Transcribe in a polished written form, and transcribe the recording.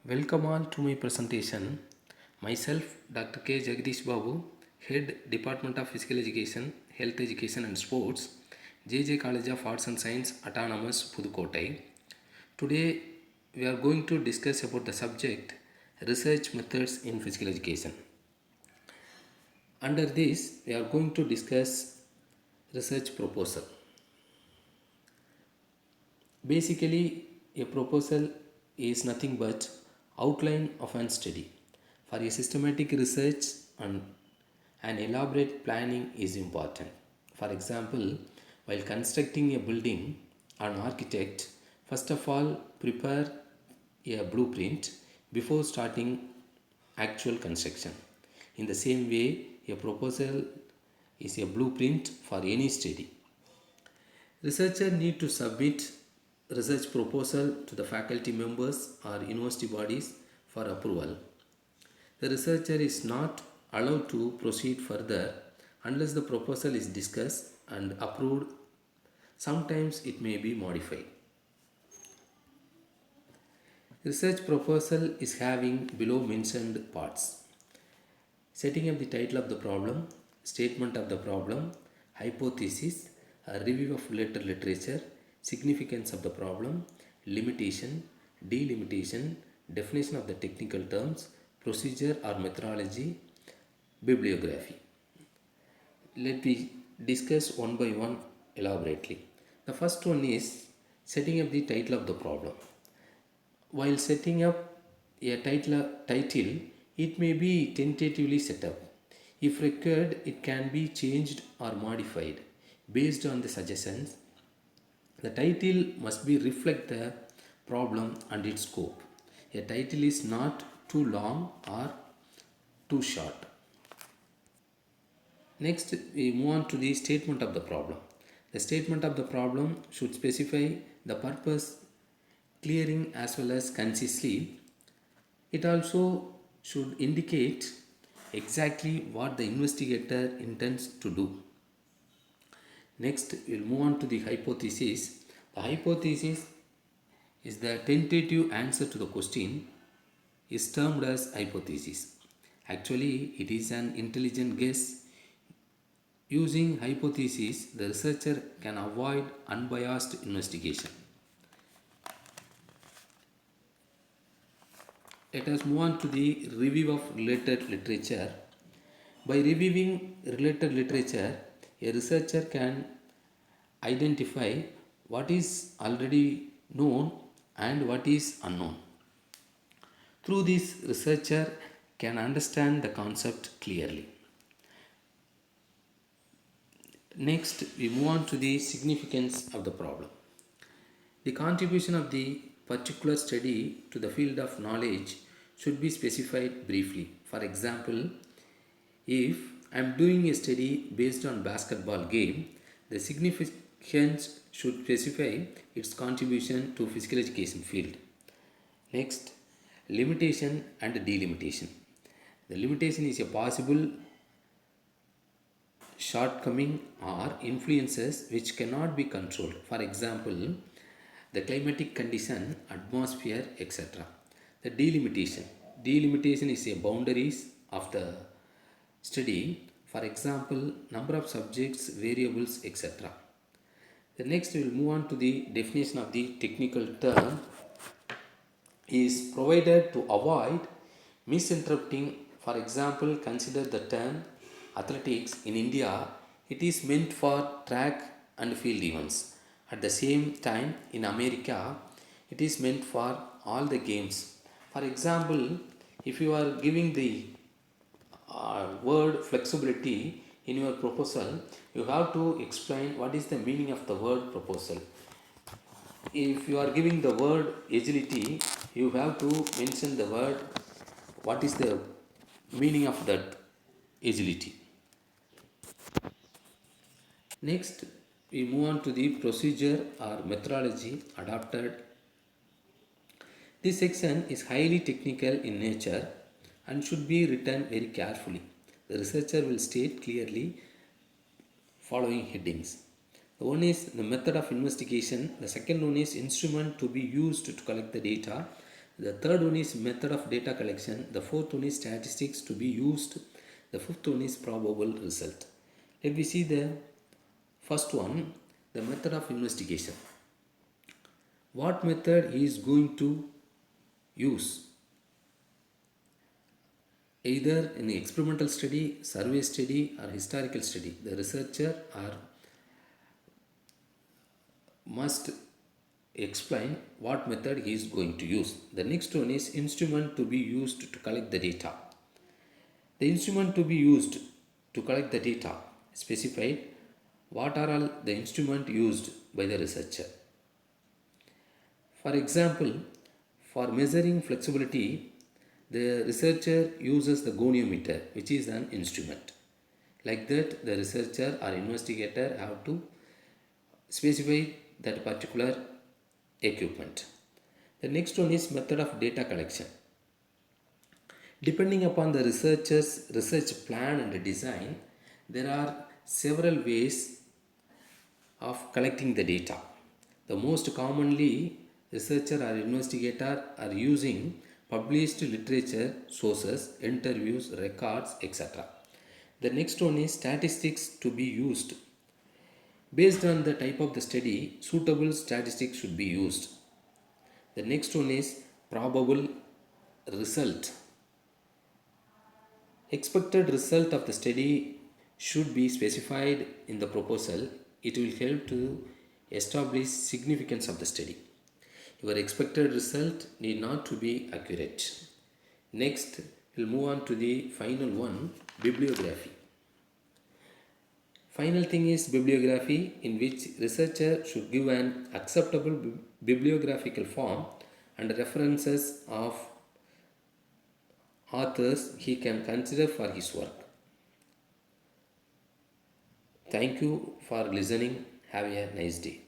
Welcome all to my presentation. Myself, Dr. K Jagathis Babu, Head Department of Physical Education, Health Education and Sports, JJ College of Arts and Science, Autonomous, Pudukkottai. Today, we are going to discuss about the subject research methods in physical education. Under this, we are going to discuss research proposal. Basically, a proposal is nothing but outline of an study. For a systematic research and an elaborate planning is important. For example, while constructing a building, an architect first of all prepare a blueprint before starting actual construction. In the same way, a proposal is a blueprint for any study. Researcher need to submit research proposal to the faculty members or university bodies for approval. The researcher is not allowed to proceed further unless the proposal is discussed and approved. Sometimes it may be modified. Research proposal is having below mentioned parts: setting up the title of the problem, statement of the problem, hypothesis, a review of later literature, significance of the problem, limitation, delimitation, definition of the technical terms, procedure or methodology, bibliography. Let me discuss one by one elaborately. The first one is setting up the title of the problem. While setting up a title, it may be tentatively set up. If required, it can be changed or modified based on the suggestions. The title must be reflect the problem and its scope. A title is not too long or too short. Next, we move on to the statement of the problem. The statement of the problem should specify the purpose clearing as well as concisely. It also should indicate exactly what the investigator intends to do. Next, we'll move on to the hypothesis. The hypothesis is the tentative answer to the question, is termed as hypothesis. Actually, it is an intelligent guess. Using hypothesis, the researcher can avoid unbiased investigation. Let us move on to the review of related literature. By reviewing related literature, a researcher can identify what is already known and what is unknown. Through this, researcher can understand the concept clearly. Next, we move on to the significance of the problem. The contribution of the particular study to the field of knowledge should be specified briefly. For example, if I am doing a study based on basketball game, the significance should specify its contribution to physical education field. Next, limitation and delimitation. The limitation is a possible shortcoming or influences which cannot be controlled. For example, the climatic condition, atmosphere, etc. The delimitation. Delimitation is a boundaries of the study. For example, number of subjects, variables, etc. The next we will move on to the definition of the technical term is provided to avoid misinterpreting. For example, consider the term athletics in India. It is meant for track and field events. At the same time, in America, it is meant for all the games. For example, if you are giving the word flexibility in your proposal, you have to explain what is the meaning of the word proposal. If you are giving the word agility, you have to mention the word, what is the meaning of that agility. Next, we move on to the procedure or methodology adopted. This section is highly technical in nature and should be written very carefully. The researcher will state clearly following headings. The one is the method of investigation, the second one is instrument to be used to collect the data, The third one is method of data collection. The fourth one is statistics to be used. The fifth one is probable result. Let me see the first one, the method of investigation. What method he is going to use? Either in experimental study, survey study, or historical study, the researcher must explain what method he is going to use. The next one is instrument to be used to collect the data. The instrument to be used to collect the data specified what are all the instrument used by the researcher. For example, for measuring flexibility, the researcher uses the goniometer, which is an instrument. Like that, the researcher or investigator have to specify that particular equipment. The next one is method of data collection. Depending upon the researcher's research plan and design, there are several ways of collecting the data. The most commonly, researcher or investigator are using published literature sources, interviews, records, etc. The next one is statistics to be used. Based on the type of the study, suitable statistics should be used. The next one is probable result. Expected result of the study should be specified in the proposal. It will help to establish significance of the study. Your expected result need not to be accurate. Next, we'll move on to the final one, bibliography. Final thing is bibliography, in which researcher should give an acceptable bibliographical form and references of authors he can consider for his work. Thank you for listening. Have a nice day.